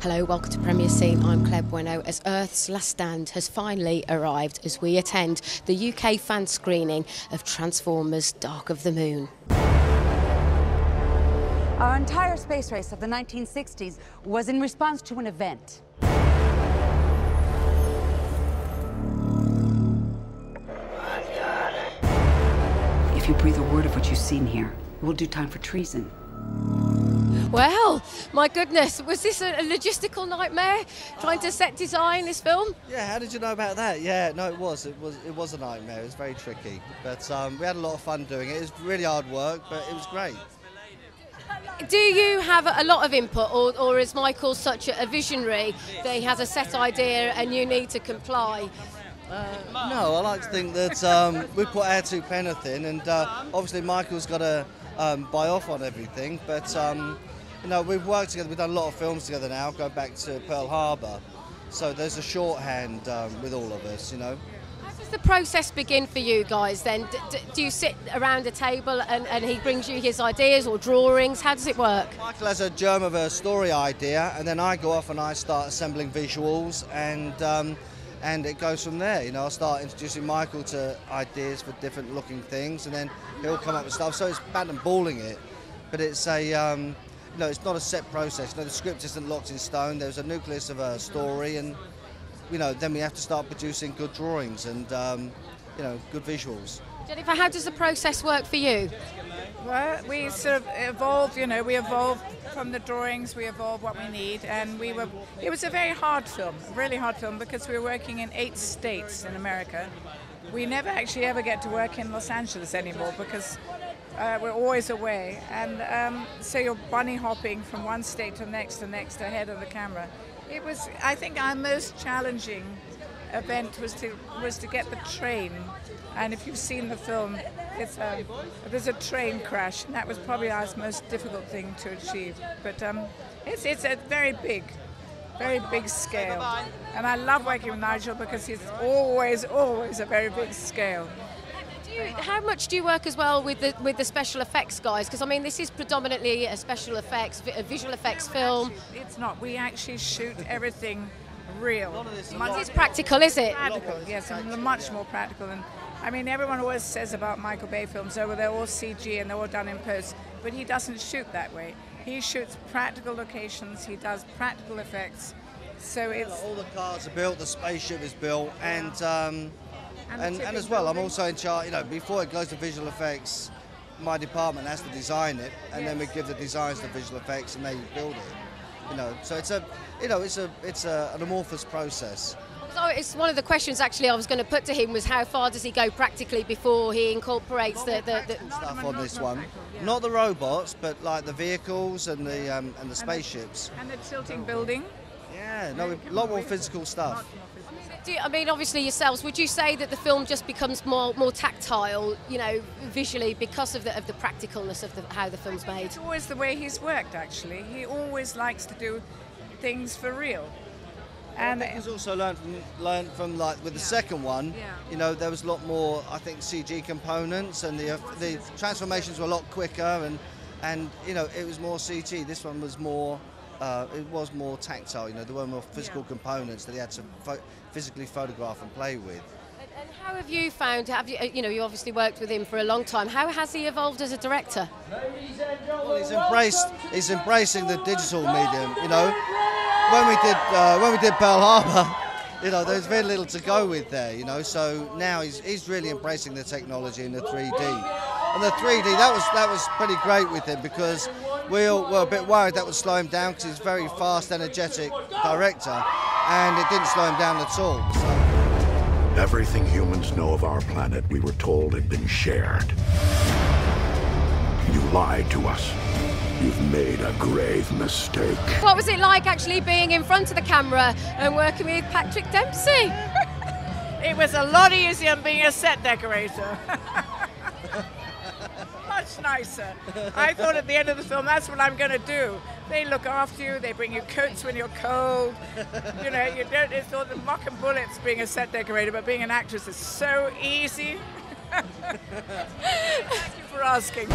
Hello, welcome to Premier Scene. I'm Claire Bueno. As Earth's Last Stand has finally arrived as we attend the UK fan screening of Transformers: Dark of the Moon. Our entire space race of the 1960s was in response to an event. If you breathe a word of what you've seen here, we'll do time for treason. Well, my goodness, was this a logistical nightmare trying to set design this film? Yeah, how did you know about that? Yeah, no, it was a nightmare. It was very tricky, but we had a lot of fun doing it. It was really hard work, but it was great. Do you have a lot of input, or is Michael such a visionary that he has a set idea and you need to comply? No, I like to think that we put our two penneth in, and obviously Michael's got to buy off on everything, but you know, we've worked together, we've done a lot of films together now, go back to Pearl Harbour, so there's a shorthand with all of us, you know. How does the process begin for you guys then? Do you sit around a table and he brings you his ideas or drawings? How does it work? Michael has a germ of a story idea, and then I go off and I start assembling visuals, and it goes from there. You know, I'll start introducing Michael to ideas for different looking things, and then he'll come up with stuff. So it's bat and balling it, but it's a you know, it's not a set process. You know, the script isn't locked in stone. There's a nucleus of a story, and you know, then we have to start producing good drawings and you know, good visuals. Jennifer, how does the process work for you? Well, we sort of evolved, you know, we evolved from the drawings, we evolved what we need, and it was a very hard film, really hard film, because we were working in 8 states in America. We never actually ever get to work in Los Angeles anymore because we're always away, and so you're bunny hopping from one state to the next ahead of the camera. It was, I think, our most challenging event was to get the train. And if you've seen the film, there's a train crash, and that was probably our most difficult thing to achieve. But it's a very big scale. And I love working with Nigel because he's always a very big scale. How much do you work as well with the special effects guys? Because I mean, this is predominantly a special effects, a visual effects film. Actually, it's not. We actually shoot everything real. It is practical, is it? Practical, yes, and much more practical. And I mean, everyone always says about Michael Bay films, oh, well, they're all CG and they're all done in post, but he doesn't shoot that way. He shoots practical locations, he does practical effects, so it's... All the cars are built, the spaceship is built, and as well, I'm also in charge, you know, before it goes to visual effects, my department has to design it, and then we give the designs to visual effects and they build it, you know, so it's an amorphous process. So it's one of the questions actually I was going to put to him was how far does he go practically before he incorporates the stuff on this one? Not the robots, but like the vehicles and the spaceships. And the tilting building. Yeah, no, a lot more physical stuff. I mean, obviously yourselves, would you say that the film just becomes more tactile, you know, visually because of the practicalness of how the film's made? It's always the way he's worked, actually. He always likes to do things for real. And he's also learned from like with the second one, you know, there was a lot more, I think, CG components, and the transformations were a lot quicker, and you know, it was more CG. This one was more, it was more tactile. You know, there were more physical components that he had to physically photograph and play with. And how have you found? You know, you obviously worked with him for a long time. How has he evolved as a director? Well, he's embracing the digital medium. You know. When we did Pearl Harbour, you know, there's very little to go with there, you know. So now he's really embracing the technology and the 3D. And the 3D, that was pretty great with him, because we all were a bit worried that would slow him down, because he's a very fast, energetic director, and it didn't slow him down at all. So. Everything humans know of our planet, we were told, had been shared. You lied to us. You've made a grave mistake. What was it like actually being in front of the camera and working with Patrick Dempsey? It was a lot easier than being a set decorator. Much nicer. I thought at the end of the film, that's what I'm going to do. They look after you, they bring you coats when you're cold. You know, it's all the muck and bullets being a set decorator, but being an actress is so easy. Thank you for asking.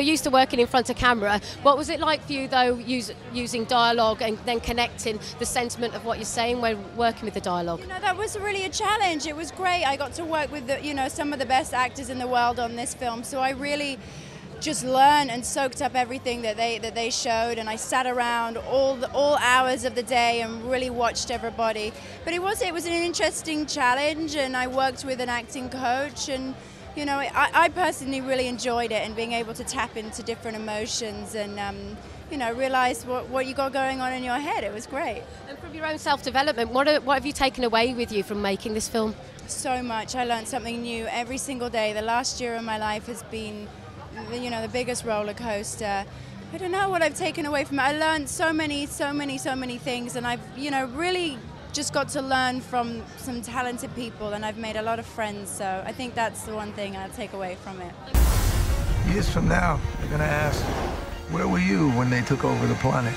used to working in front of camera. What was it like for you, though, using dialogue and then connecting the sentiment of what you're saying when working with the dialogue? You know, that was really a challenge. It was great. I got to work with some of the best actors in the world on this film, so I really just learned and soaked up everything that they showed, and I sat around all hours of the day and really watched everybody. But it was an interesting challenge, and I worked with an acting coach, and you know, I personally really enjoyed it, and being able to tap into different emotions and you know, realize what you got going on in your head. It was great. And from your own self-development, what have you taken away with you from making this film? So much. I learned something new every single day. The last year of my life has been, you know, the biggest roller coaster. I don't know what I've taken away from it. I learned so many things, and I've, you know, really just got to learn from some talented people, and I've made a lot of friends, so I think that's the one thing I'll take away from it. Years from now, they're gonna ask, where were you when they took over the planet?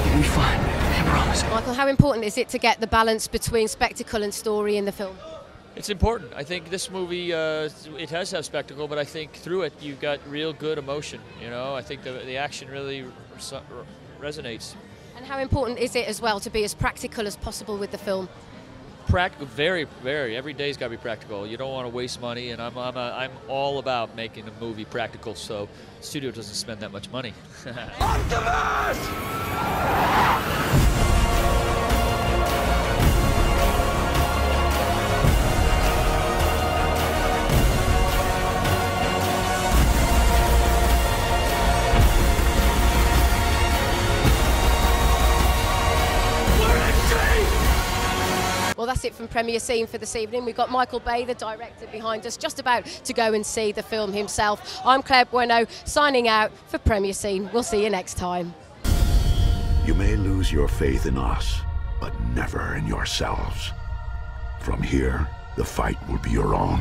You'll be fine, I promise. Michael, how important is it to get the balance between spectacle and story in the film? It's important. I think this movie, it has have spectacle, but I think through it you've got real good emotion. You know, I think the action really resonates. And how important is it as well to be as practical as possible with the film? Practical, very, very. Every day's got to be practical. You don't want to waste money, and I'm all about making a movie practical, so the studio doesn't spend that much money. Optimus! Well, that's it from Premiere Scene for this evening. We've got Michael Bay, the director, behind us, just about to go and see the film himself. I'm Claire Bueno, signing out for Premiere Scene. We'll see you next time. You may lose your faith in us, but never in yourselves. From here, the fight will be your own.